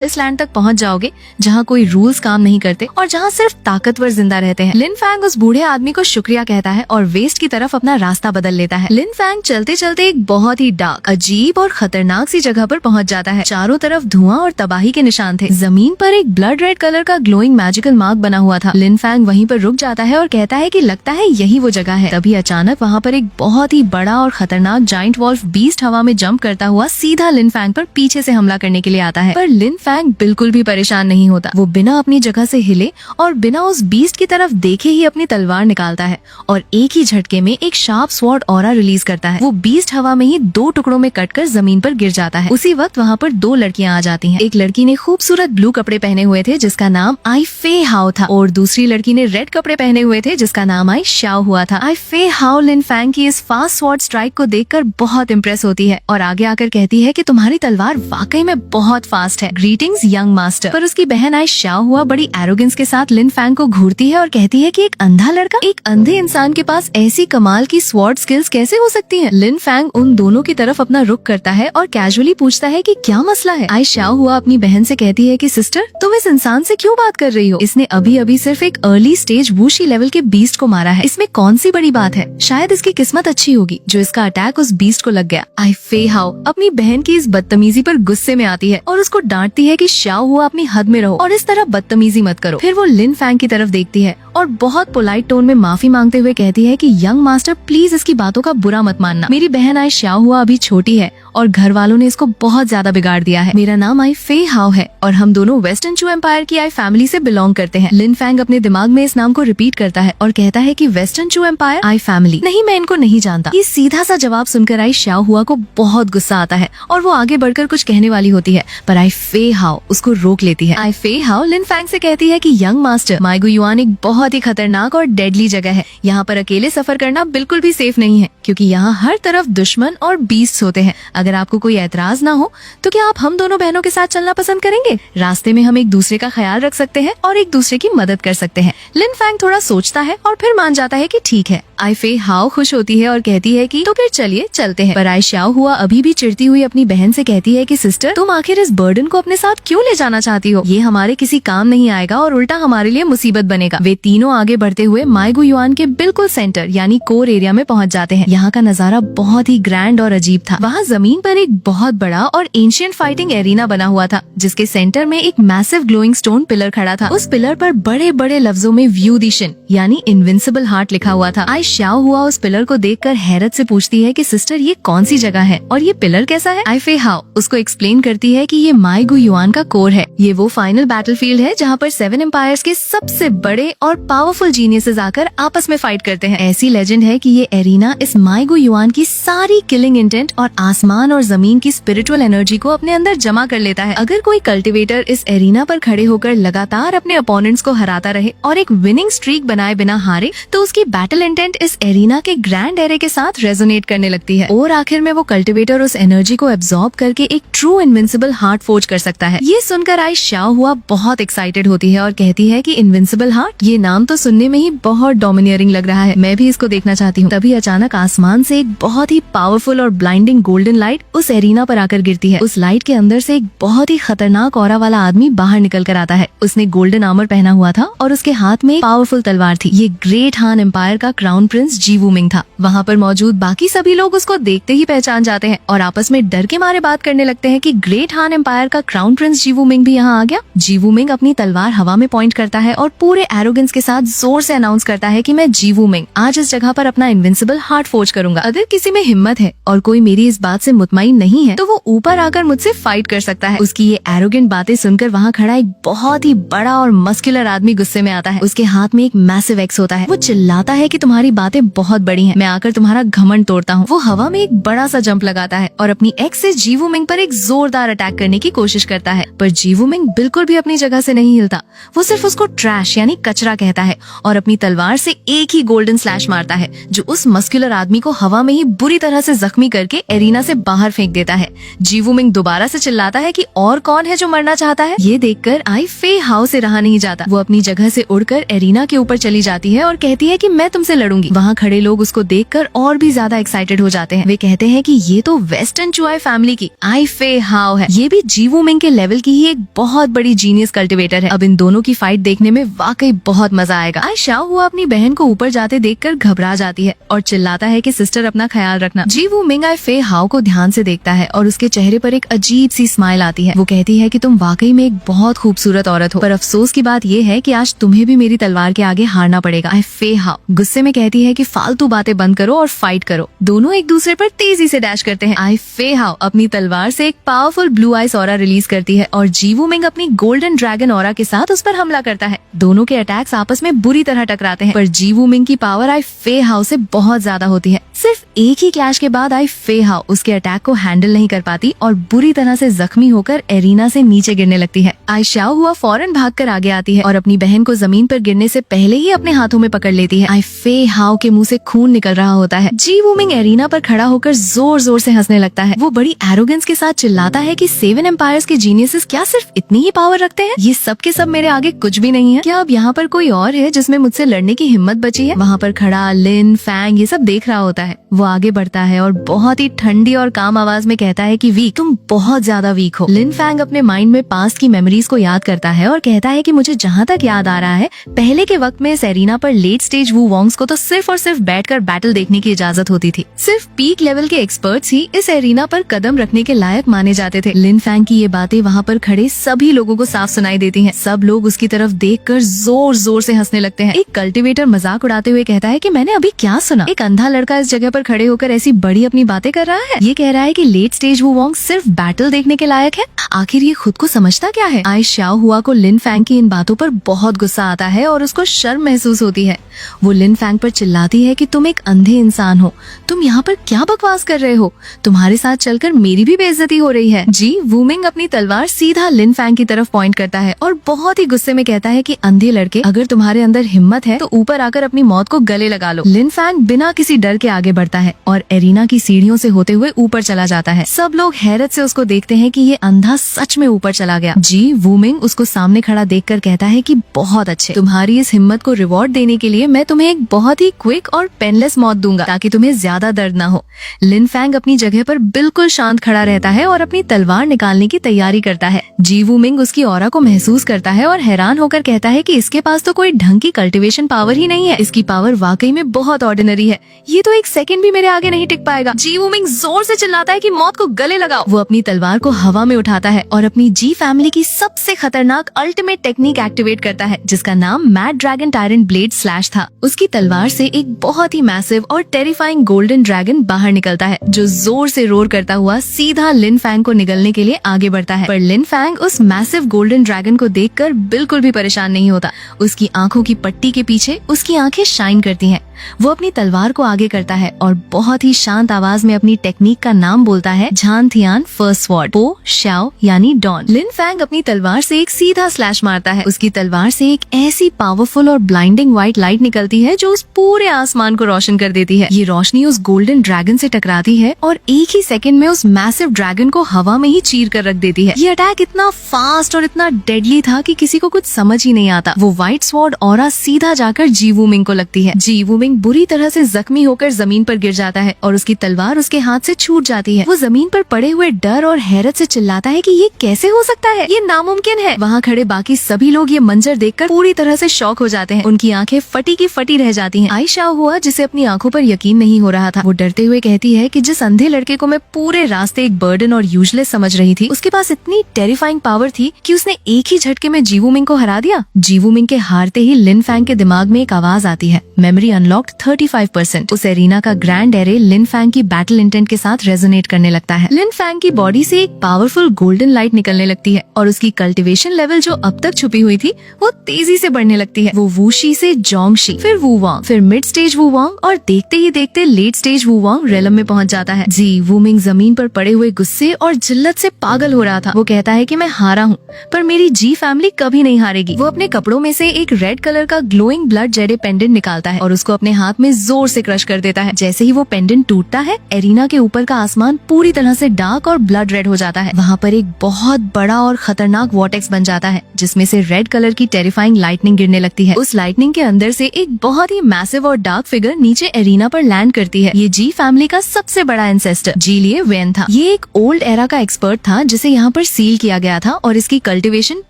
इस लैंड तक पहुंच जाओगे जहां कोई रूल्स काम नहीं करते और जहां सिर्फ ताकतवर जिंदा रहते हैं। लिन फैंग उस बूढ़े आदमी को शुक्रिया कहता है और वेस्ट की तरफ अपना रास्ता बदल लेता है। लिन फैंग चलते चलते एक बहुत ही डार्क, अजीब और खतरनाक सी जगह पर पहुंच जाता है। चारों तरफ धुआं और तबाही के निशान थे। जमीन पर एक ब्लड रेड कलर का ग्लोइंग मैजिकल मार्क बना हुआ था। लिन फैंग वहीं पर रुक जाता है और कहता है कि लगता है यही वो जगह है। तभी अचानक वहाँ पर एक बहुत ही बड़ा और खतरनाक जाइंट वॉल्फ बीस्ट हवा में जंप करता हुआ सीधा लिन फैंग पर पीछे से हमला करने के लिए आता है। पर लिन फैंग बिल्कुल भी परेशान नहीं होता। वो बिना अपनी जगह से हिले और बिना उस बीस्ट की तरफ देखे ही अपनी तलवार निकालता है और एक ही झटके में एक शार्प स्वॉर्ड ऑरा रिलीज करता है। वो बीस्ट हवा में ही 2 टुकड़ों में कटकर जमीन पर गिर जाता है। उसी वक्त वहाँ पर 2 लड़कियाँ आ जाती हैं। एक लड़की ने खूबसूरत ब्लू कपड़े पहने हुए थे जिसका नाम आई फे हाओ था और दूसरी लड़की ने रेड कपड़े पहने हुए थे जिसका नाम आई शाओ हुआ था। आई फे हाओ लिन फैंग की इस फास्ट स्वॉर्ड स्ट्राइक को देखकर बहुत इम्प्रेस होती है और आगे आकर कहती है कि तुम्हारी तलवार वाकई में बहुत फास्ट है। Greetings young master. पर उसकी बहन आई शाओ हुआ बड़ी एरोगेंस के साथ लिन फैंग को घूरती है और कहती है कि एक अंधा लड़का, एक अंधे इंसान के पास ऐसी कमाल की स्वॉर्ड स्किल्स कैसे हो सकती हैं? लिन फैंग उन दोनों की तरफ अपना रुख करता है और कैजुअली पूछता है कि क्या मसला है। आई शाओ हुआ अपनी बहन से कहती है कि सिस्टर, तुम इस इंसान से क्यों बात कर रही हो? इसने अभी अभी सिर्फ एक अर्ली स्टेज वूशी लेवल के बीस्ट को मारा है। इसमें कौन सी बड़ी बात है? शायद इसकी किस्मत अच्छी होगी जो इसका अटैक उस बीस्ट को लग गया। आई फे हाओ अपनी बहन की इस बदतमीजी पर गुस्से में आती है और उसको डांटती है कि शाओ हुआ अपनी हद में रहो और इस तरह बदतमीजी मत करो। फिर वो लिन फैंग की तरफ देखती है और बहुत पोलाइट टोन में माफी मांगते हुए कहती है कि यंग मास्टर, प्लीज इसकी बातों का बुरा मत मानना। मेरी बहन आई शाओ हुआ अभी छोटी है और घर वालों ने इसको बहुत ज्यादा बिगाड़ दिया है। मेरा नाम आई फे हाओ है और हम दोनों वेस्टर्न चू एम्पायर की आई फैमिली से बिलोंग करते हैं। लिन फैंग अपने दिमाग में इस नाम को रिपीट करता है और कहता है कि वेस्टर्न चू एम्पायर आई फैमिली, नहीं मैं इनको नहीं जानता। ये सीधा सा जवाब सुनकर आई शाओ हुआ को बहुत गुस्सा आता है और वो आगे बढ़कर कुछ कहने वाली होती है पर आई फे हाओ उसको रोक लेती है। आई फे हाओ लिन फैंग से कहती है कि यंग मास्टर, माइगु युआन एक बहुत ही खतरनाक और डेडली जगह है। यहाँ पर अकेले सफर करना बिल्कुल भी सेफ नहीं है क्योंकि यहाँ हर तरफ दुश्मन और बीस्ट होते हैं। अगर आपको कोई एतराज ना हो तो क्या आप हम दोनों बहनों के साथ चलना पसंद करेंगे? रास्ते में हम एक दूसरे का ख्याल रख सकते हैं और एक दूसरे की मदद कर सकते हैं। लिन फैंग थोड़ा सोचता है और फिर मान जाता है कि ठीक है। आई फे हाओ खुश होती है और कहती है कि तो फिर चलिए चलते हैं। पर आई शाओ हुआ अभी भी चिढ़ती हुई अपनी बहन से कहती है कि सिस्टर, तुम आखिर इस बर्डन को अपने साथ क्यों ले जाना चाहती हो? ये हमारे किसी काम नहीं आएगा और उल्टा हमारे लिए मुसीबत बनेगा। वे तीनों आगे बढ़ते हुए माइगु युआन के बिल्कुल सेंटर यानी कोर एरिया में पहुंच जाते हैं। यहाँ का नजारा बहुत ही ग्रैंड और अजीब था। वहाँ जमीन पर एक बहुत बड़ा और एंशिएंट फाइटिंग एरिना बना हुआ था जिसके सेंटर में एक मैसिव ग्लोइंग स्टोन पिलर खड़ा था। उस पिलर पर बड़े बड़े लफ्जों में व्यू दिशन यानी इनविंसिबल हार्ट लिखा हुआ था। आई शाओ हुआ उस पिलर को देखकर हैरत से पूछती है कि सिस्टर, ये कौन सी जगह है और ये पिलर कैसा है? आई फे हाओ उसको एक्सप्लेन करती है कि ये माइगु युआन का कोर है। ये वो फाइनल बैटलफील्ड है जहाँ पर 7 एम्पायर्स के सबसे बड़े और पावरफुल जीनियसेस आकर आपस में फाइट करते हैं। ऐसी लेजेंड है कि ये एरिना इस माइगु युआन की सारी किलिंग इंटेंट और आसमान और जमीन की स्पिरिचुअल एनर्जी को अपने अंदर जमा कर लेता है। अगर कोई कल्टिवेटर इस एरिना पर खड़े होकर लगातार अपने अपोनेंट्स को हराता रहे और एक विनिंग स्ट्रीक बनाए बिना हारे तो उसकी बैटल इंटेंट इस एरिना के ग्रैंड एरे के साथ रेजोनेट करने लगती है और आखिर में वो कल्टिवेटर उस एनर्जी को एब्जॉर्ब करके एक ट्रू इनविंसिबल हार्ट फोर्ज कर सकता है। ये सुनकर आई शाओ हुआ बहुत एक्साइटेड होती है और कहती है कि इनविंसिबल हार्ट, ये नाम तो सुनने में ही बहुत डोमिनियरिंग लग रहा है। मैं भी इसको देखना चाहती हूँ। तभी अचानक आसमान से एक बहुत ही पावरफुल और ब्लाइंडिंग गोल्डन लाइट उस एरिना पर आकर गिरती है। उस लाइट के अंदर से एक बहुत ही खतरनाक ऑरा वाला आदमी बाहर निकल कर आता है। उसने गोल्डन आर्मर पहना हुआ था और उसके हाथ में एक पावरफुल तलवार थी। ये ग्रेट हान एम्पायर का क्राउन प्रिंस जी वूमिंग था। वहाँ पर मौजूद बाकी सभी लोग उसको देखते ही पहचान जाते हैं और आपस में डर के मारे बात करने लगते हैं कि ग्रेट हान एम्पायर का क्राउन प्रिंस जी वूमिंग भी यहाँ आ गया। जी वूमिंग अपनी तलवार हवा में पॉइंट करता है और पूरे एरोगेंस के साथ जोर से अनाउंस करता है कि मैं जी वूमिंग आज इस जगह पर अपना इनविंसिबल हार्ट फोर्ज करूंगा। अगर किसी में हिम्मत है और कोई मेरी इस बात से मुतमईन नहीं है तो वो ऊपर आकर मुझसे फाइट कर सकता है। उसकी ये एरोगेंट बातें सुनकर वहाँ खड़ा एक बहुत ही बड़ा और मस्कुलर आदमी गुस्से में आता है। उसके हाथ में एक मैसिव एक्स होता है। वो चिल्लाता है कि तुम्हारी बातें बहुत बड़ी हैं, मैं आकर तुम्हारा घमंड तोड़ता हूँ। वो हवा में एक बड़ा सा जंप लगाता है और अपनी एक्स से जी वूमिंग पर एक जोरदार अटैक करने की कोशिश करता है पर जी वूमिंग बिल्कुल भी अपनी जगह से नहीं हिलता। वो सिर्फ उसको ट्रैश यानी कचरा कहता कहता है और अपनी तलवार से एक ही गोल्डन स्लैश मारता है जो उस मस्कुलर आदमी को हवा में ही बुरी तरह से जख्मी करके एरिना से बाहर फेंक देता है। जी वूमिंग दोबारा से चिल्लाता है कि और कौन है जो मरना चाहता है। ये देखकर आई फे हाउ से रहा नहीं जाता। वो अपनी जगह से उड़कर एरिना के ऊपर चली जाती है और कहती है कि मैं तुमसे लड़ूंगी। वहाँ खड़े लोग उसको देखकर और भी ज्यादा एक्साइटेड हो जाते हैं। वे कहते हैं कि ये तो वेस्टर्न चुआई फैमिली की आई फे हाउ है। ये भी जी वूमिंग के लेवल की ही एक बहुत बड़ी जीनियस कल्टिवेटर है। अब इन दोनों की फाइट देखने में वाकई बहुत मजा आएगा। आई शाओ हुआ अपनी बहन को ऊपर जाते देखकर घबरा जाती है और चिल्लाता है कि सिस्टर अपना ख्याल रखना। जी वूमिंग आई फे हाउ को ध्यान से देखता है और उसके चेहरे पर एक अजीब सी स्माइल आती है। वो कहती है कि तुम वाकई में एक बहुत खूबसूरत औरत हो, पर अफसोस की बात ये है कि आज तुम्हें भी मेरी तलवार के आगे हारना पड़ेगा। आई फे हाउ गुस्से में कहती है कि फालतू बातें बंद करो और फाइट करो। दोनों एक दूसरे पर तेजी से डैश करते हैं। आई फे हाउ अपनी तलवार से एक powerful blue eyes aura release करती है और जी वूमिंग अपनी गोल्डन ड्रैगन ऑरा के साथ उस पर हमला करता है। दोनों के अटैक्स आपस में बुरी तरह टकराते हैं, पर जी वूमिंग की पावर आई फे हाउ से बहुत ज्यादा होती है। सिर्फ एक ही क्लैश के बाद आई फे हाउ उसके अटैक को हैंडल नहीं कर पाती और बुरी तरह से जख्मी होकर एरिना से नीचे गिरने लगती है। आई शाओ हुआ फौरन भागकर आगे आती है और अपनी बहन को जमीन पर गिरने से पहले ही अपने हाथों में पकड़ लेती है। आई फे हाउ के मुंह से खून निकल रहा होता है। जी वूमिंग एरिना पर खड़ा होकर जोर जोर से हंसने लगता है। वो बड़ी एरोगेंस के साथ चिल्लाता है कि 7 एम्पायर्स के जीनियसेस क्या सिर्फ इतनी ही पावर रखते हैं? ये सब के सब मेरे आगे कुछ भी नहीं है। क्या अब यहाँ पर कोई और है जिसमें मुझसे लड़ने की हिम्मत बची है? वहाँ पर खड़ा लिन फैंग ये सब देख रहा होता है। वो आगे बढ़ता है और बहुत ही ठंडी और काम आवाज में कहता है कि वीक, तुम बहुत ज्यादा वीक हो। लिन फैंग अपने माइंड में पास्ट की मेमोरीज को याद करता है और कहता है कि मुझे जहाँ तक याद आ रहा है, पहले के वक्त में इस एरिना पर लेट स्टेज वू वोंग्स को तो सिर्फ और सिर्फ बैठकर बैटल देखने की इजाजत होती थी। सिर्फ पीक लेवल के एक्सपर्ट्स ही इस एरिना पर कदम रखने के लायक माने जाते थे। लिन फैंग की ये बातें वहाँ पर खड़े सभी लोगों को साफ सुनाई देती हैं। सब लोग उसकी तरफ देखकर जोर जोर से हंसने लगते हैं। एक कल्टिवेटर मजाक उड़ाते हुए कहता है कि मैंने अभी क्या सुना? एक अंधा लड़का इस जगह पर खड़े होकर ऐसी बड़ी अपनी बातें कर रहा है। ये कह रहा है कि लेट स्टेज वू वोंग सिर्फ बैटल देखने के लायक है। आखिर ये खुद को समझता क्या है? आई शाओ हुआ को लिन फैंग की इन बातों पर बहुत गुस्सा आता है और उसको शर्म महसूस होती है। वो लिन फैंग पर चिल्लाती है कि तुम एक अंधे इंसान हो, तुम यहाँ पर क्या बकवास कर रहे हो? तुम्हारे साथ चलकर मेरी भी बेइज्जती हो रही है। जी वूमिंग अपनी तलवार सीधा लिन फैंग की तरफ पॉइंट करता है और बहुत ही गुस्से में कहता है कि अंधे लड़के, अगर तुम्हारे अंदर हिम्मत है तो ऊपर आकर अपनी मौत को गले लगा लो। लिन फैंग बिना किसी डर के आगे बढ़ता है और एरिना की सीढ़ियों से होते हुए ऊपर चला जाता है। सब लोग हैरत से उसको देखते हैं कि ये अंधा सच में ऊपर चला गया। जी वूमिंग उसको सामने खड़ा देखकर कहता है कि बहुत अच्छे, तुम्हारी इस हिम्मत को रिवॉर्ड देने के लिए मैं तुम्हें एक बहुत ही क्विक और पेनलेस मौत दूंगा ताकि तुम्हें ज्यादा दर्द ना हो। लिन फैंग अपनी जगह पर बिल्कुल शांत खड़ा रहता है और अपनी तलवार निकालने की तैयारी करता है। जी वूमिंग उसकी ऑरा को महसूस करता है और हैरान होकर कहता है कि इसके पास तो कोई ढंग की कल्टीवेशन पावर ही नहीं है। इसकी पावर वाकई में बहुत ऑर्डिनरी है। ये तो एक सेकंड भी मेरे आगे नहीं टिक पाएगा। जी वूमिंग जोर से चिल्लाता है कि मौत को गले लगाओ। वो अपनी तलवार को हवा में उठाता है और अपनी जी फैमिली की सबसे खतरनाक अल्टीमेट टेक्निक एक्टिवेट करता है जिसका नाम mad dragon tyrant blade slash था। उसकी तलवार से एक बहुत ही मैसिव और टेरिफाइंग गोल्डन ड्रैगन बाहर निकलता है जो जोर से रोर करता हुआ सीधा लिन फैंग को निगलने के लिए आगे बढ़ता है। पर लिन फैंग उस मैसिव गोल्डन ड्रैगन को देखकर बिल्कुल भी परेशान नहीं होता। उसकी आंखों की पट्टी के पीछे उसकी आंखें शाइन करती हैं। वो अपनी तलवार को आगे करता है और बहुत ही शांत आवाज में अपनी टेक्निक का नाम बोलता है, झान थियान फर्स्ट स्वॉर्ड, पो शाओ यानी डॉन। लिन फैंग अपनी तलवार से एक सीधा स्लैश मारता है। उसकी तलवार से एक ऐसी पावरफुल और ब्लाइंडिंग व्हाइट लाइट निकलती है जो उस पूरे आसमान को रोशन कर देती है। ये रोशनी उस गोल्डन ड्रैगन से टकराती है और एक ही सेकंड में उस मैसिव ड्रैगन को हवा में ही चीर कर रख देती है। ये अटैक इतना फास्ट और इतना डेडली था कि किसी को कुछ समझ ही नहीं आता। वो व्हाइट स्वॉर्ड ऑरा सीधा जाकर जी वूमिंग को लगती है। जी वूमिंग बुरी तरह से जख्मी होकर जमीन पर गिर जाता है और उसकी तलवार उसके हाथ से छूट जाती है। वो जमीन पर पड़े हुए डर और हैरत से चिल्लाता है कि ये कैसे हो सकता है? ये नामुमकिन है। वहाँ खड़े बाकी सभी लोग ये मंजर देखकर पूरी तरह से शॉक हो जाते हैं। उनकी आंखें फटी की फटी रह जाती हैं। आई शाओ हुआ जिसे अपनी आंखों पर यकीन नहीं हो रहा था, वो डरते हुए कहती है कि जिस अंधे लड़के को मैं पूरे रास्ते एक बर्डन और यूजलेस समझ रही थी, उसके पास इतनी टेरिफाइंग पावर थी कि उसने एक ही झटके में जी वूमिंग को हरा दिया। जी वूमिंग के हारते ही लिन फैंग के दिमाग में एक आवाज आती है, मेमोरी अनलॉक नॉक्ड 35%। उस एरिना का ग्रैंड एरे लिन फैंग की बैटल इंटेंट के साथ रेजोनेट करने लगता है। लिन फैंग की बॉडी से एक पावरफुल गोल्डन लाइट निकलने लगती है और उसकी कल्टीवेशन लेवल जो अब तक छुपी हुई थी वो तेजी से बढ़ने लगती है। वो वूशी से जोंगशी, फिर वुवांग, फिर मिड स्टेज वुवांग और देखते ही देखते लेट स्टेज वुवांग रेलम में पहुंच जाता है। जी वूमिंग जमीन पर पड़े हुए गुस्से और जिल्लत से पागल हो रहा था। वो कहता है कि मैं हारा हूँ पर मेरी जी फैमिली कभी नहीं हारेगी। वो अपने कपड़ों में से एक रेड कलर का ग्लोइंग ब्लड जेडे पेंडेंट निकालता है और उसको अपने हाथ में जोर से क्रश कर देता है। जैसे ही वो पेंडेंट टूटता है, एरिना के ऊपर का आसमान पूरी तरह से डार्क और ब्लड रेड हो जाता है। वहाँ पर एक बहुत बड़ा और खतरनाक वॉर्टेक्स बन जाता है जिसमें से रेड कलर की टेरिफाइंग लाइटनिंग गिरने लगती है। उस लाइटनिंग के अंदर से एक बहुत ही मैसिव और डार्क फिगर नीचे एरिना पर लैंड करती है। ये जी फैमिली का सबसे बड़ा एंसेस्टर जी लिए वेन था। ये एक ओल्ड एरा का एक्सपर्ट था जिसे यहाँ पर सील किया गया था और इसकी कल्टीवेशन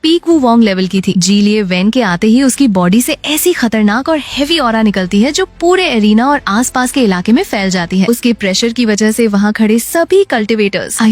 पीक वुवांग लेवल की थी। जी लिए वेन के आते ही उसकी बॉडी से ऐसी खतरनाक और हेवी ऑरा निकलती है जो पूरे एरिना और आसपास के इलाके में फैल जाती है। उसके प्रेशर की वजह से वहाँ खड़े सभी कल्टिवेटर्स